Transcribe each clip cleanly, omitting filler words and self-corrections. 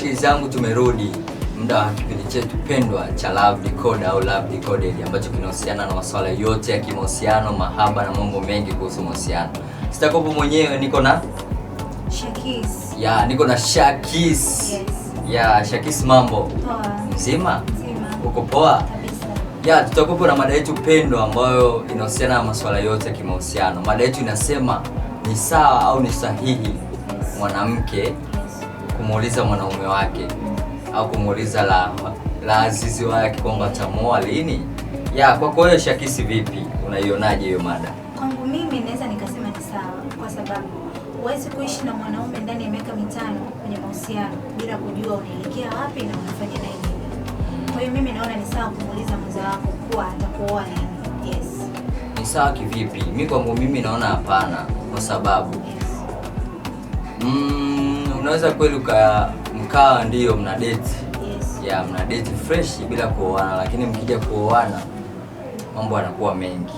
Washikaji zangu, tumerudi muda wa kipindi chetu pendwa cha Love Decoded au Love Decoded, ambacho kinahusiana na masuala yote ya kimahusiano, mahaba na mambo mengi kuhusu mahusiano. Sitakopo mwenyewe, niko na Shakis. niko na Shakis. Yes. Shakis, mambo Poa. mzima? Mzima. Uko poa? Kabisa. Tutakopo na mada yetu pendwa ambayo inahusiana na masuala yote ya kimahusiano. Mada yetu inasema, ni sawa au ni sahihi mwanamke kumuuliza mwanaume wake au kumuuliza la azizi wake kwamba atamuoa lini? Kwako wewe Shakisi, vipi, unaionaje hiyo mada? Kwangu mimi naweza nikasema ni sawa, kwa sababu huwezi kuishi na mwanaume ndani ya miaka 5 kwenye mahusiano bila kujua unaelekea wapi na unafanya naye nini. Kwa hiyo mimi naona ni sawa kumuuliza mwenza wako kuwa atakuoa lini. Yes. Ni sawa kivipi? Kwangu mimi naona hapana, kwa sababu unaweza kweli mkaa ndio mna date. Yes. Mna date fresh bila kuoana, lakini mkija kuoana mambo yanakuwa mengi.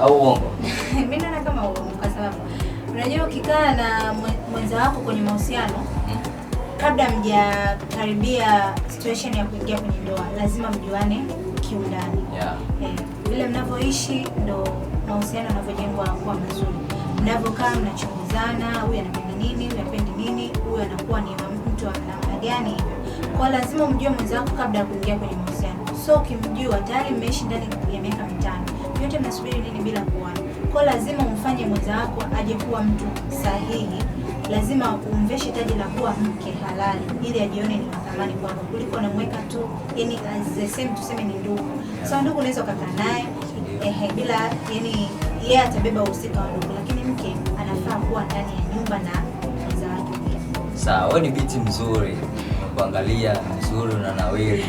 Au uongo? Mimi naona kama uongo, kwa sababu unajua ukikaa na mwenza wako kwenye mahusiano kabla mjakaribia situation ya kuingia kwenye ndoa, lazima mjuane kiundani. Vile mnavyoishi ndo mahusiano yanavyojengwa kuwa mazuri. Mnavyokaa mnachunguzana, huyu anapenda nini, huyu hapendi nini, huyu anakuwa ni mtu wa namna gani hivyo. Kwa lazima umjue mwenza wako kabla ya kuingia kwenye mahusiano. So ukimjua tayari mmeishi ndani ya miaka 5, yote mnasubiri nini bila kuoana? Kwa lazima umfanye mwenza wako aje kuwa mtu sahihi. Lazima umveshe taji la kuwa mke halali ili ajione ni thamani kwako, kuliko unamweka tu yani as the same, tuseme ni ndugu. So ndugu unaweza kukaa naye bila yani yeye atabeba uhusika wa ndugu, lakini mke anafaa kuwa ndani ya nyumba na mwenza wake pia. Sawa, wewe ni binti mzuri, kuangalia mzuri na nawili.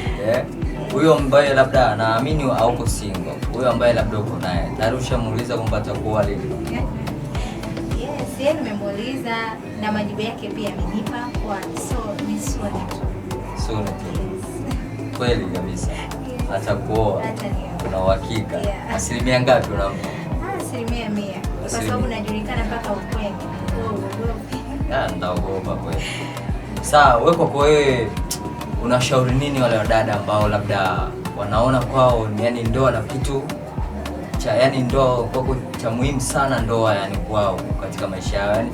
Huyo ambaye labda naamini hauko single, huyo ambaye labda uko naye, tayari ushamuuliza kwamba atakuoa lini? Yes, yeye nimemuuliza na majibu yake pia amenipa kwa ni swali tu. Kweli kabisa. Atakuoa. Una uhakika? Asilimia ngapi unampa? Asilimia 100. Kwa sababu najulikana mpaka ukweli. Ndaogopa kweli. Sawa, wewe kwa wewe unashauri nini wale wadada ambao labda wanaona kwao yani ndoa na kitu cha ndoa kwako cha muhimu sana, ndoa yani kwao katika maisha yao, yani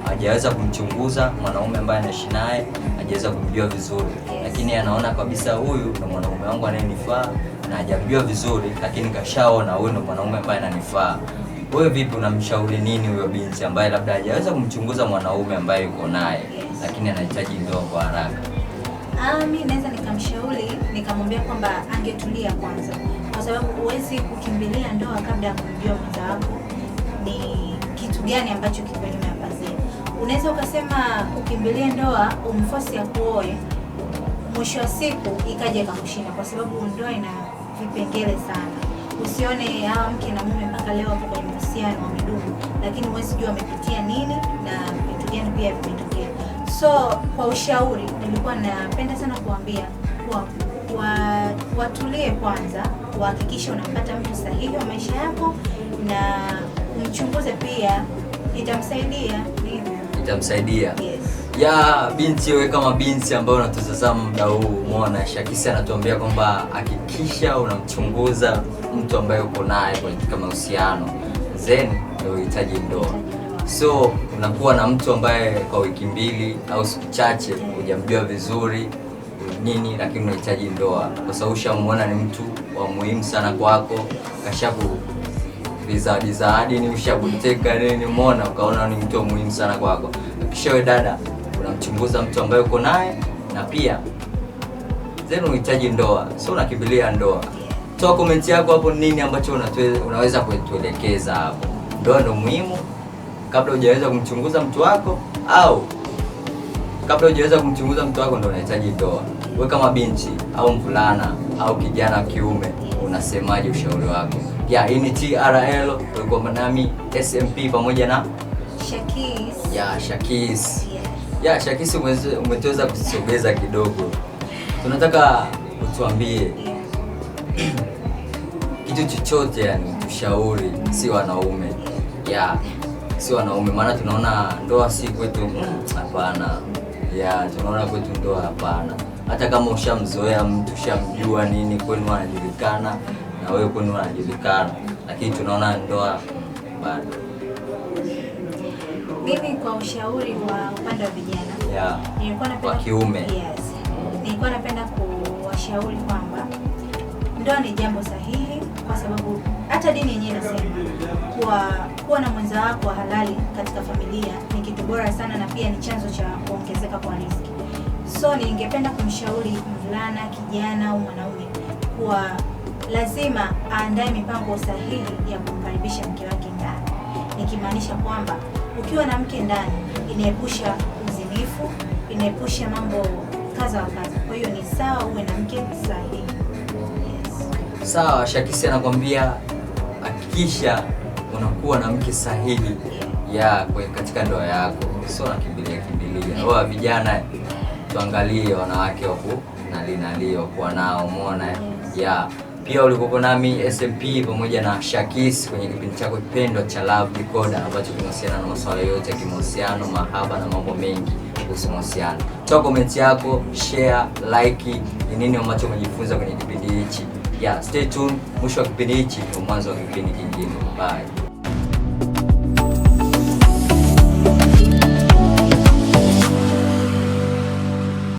hajaweza kumchunguza mwanaume ambaye anaishi naye, hajaweza kumjua vizuri, lakini anaona kabisa huyu ndo mwanaume wangu anayenifaa, na hajamjua vizuri, lakini kashaona huyu ndo mwanaume ambaye ananifaa. Wewe vipi, unamshauri nini huyo binti ambaye labda hajaweza kumchunguza mwanaume ambaye yuko naye, lakini anahitaji ndoa kwa haraka? Mimi naweza nikamshauri, nikamwambia kwamba angetulia kwanza, kwa sababu huwezi kukimbilia ndoa kabla ya kumjua mwenza wako ni kitu gani ambacho kiko nyuma ya pazia. Unaweza ukasema ukimbilia ndoa umforce ya kuoe, mwisho wa siku ikaje ikamshinda, kwa sababu ndoa ina vipengele sana. Usione hawa mke na mume mpaka leo hapo kwenye mahusiano wamedumu, lakini huwezi jua wamepitia nini na vitu gani pia vimetokea. So kwa ushauri nilikuwa napenda sana kuambia watulie kwanza, wahakikishe unampata mtu sahihi wa maisha yako na umchunguze pia, itamsaidia. Yes. Binti, wewe kama binti ambayo unatutazama muda huu, umeona Shakisi anatuambia kwamba hakikisha unamchunguza mtu ambaye uko naye katika mahusiano, then ndio unahitaji ndoa. So unakuwa na mtu ambaye kwa wiki 2 au siku chache hujamjua vizuri nini, lakini unahitaji ndoa kwa sababu ushamuona ni mtu wa muhimu sana kwako, kashaku zawadi ni ushabuteka nini, umeona, ukaona ni mtu wa muhimu sana kwako. Kisha wewe dada unamchunguza mtu ambaye uko naye, na pia then unahitaji ndoa, so unakimbilia ndoa. Toa comment yako hapo, nini ambacho unaweza kutuelekeza hapo. Ndoa ndio muhimu kabla hujaweza kumchunguza mtu wako, au kabla hujaweza kumchunguza mtu wako ndio unahitaji ndoa? Wewe kama binti au mvulana au kijana wa kiume, unasemaje ushauri wako? Hii ni TRL, ulikuwa nami SMP pamoja na Shakis. Shakis. Shakis, umetoweza kusogeza kidogo. Tunataka utuambie kitu chochote, yani ushauri, si wanaume. Si wanaume, maana tunaona ndoa si kwetu, hapana. Yeah, tunaona kwetu ndoa hapana. Hata kama ushamzoea mtu, ushamjua nini, kwenu anajulikana na wewe kwenu anajulikana, lakini tunaona ndoa bado. Mimi kwa ushauri wa upande wa vijana, Yeah. Nilikuwa napenda Wa kiume. Yes. Nilikuwa napenda kuwashauri kwamba ndoa ni jambo sahihi, kwa sababu hata dini yenyewe inasema kuwa na mwenza wako wa halali katika familia ni kitu bora sana, na pia ni chanzo cha kuongezeka kwa riziki. So ningependa kumshauri mvulana, kijana au mwanaume kuwa lazima aandae mipango sahihi ya kumkaribisha mke wake ndani. Nikimaanisha kwamba ukiwa na mke ndani inaepusha uzinifu, inaepusha mambo kaza wa kaza. Kwa hiyo ni sawa uwe na mke sahihi. Yes. Sawa, Shakisi anakwambia hakikisha unakuwa na mke sahihi ya katika ndoa yako, sio nakimbilia. Wao vijana tuangalie wanawake wako nalio kuwa nao, umeona ya pia ulikopo nami SMP pamoja na Shakisi kwenye kipindi chako kipendwa cha Love Decoder ambacho kinahusiana na masuala yote ya kimahusiano, mahaba na mambo mengi kuhusu mahusiano. Toa comment yako, share, like ni nini ambacho umejifunza kwenye kipindi hichi. Yeah, stay tuned. Mwisho wa kipindi hichi ndio mwanzo wa kipindi kingine. Bye.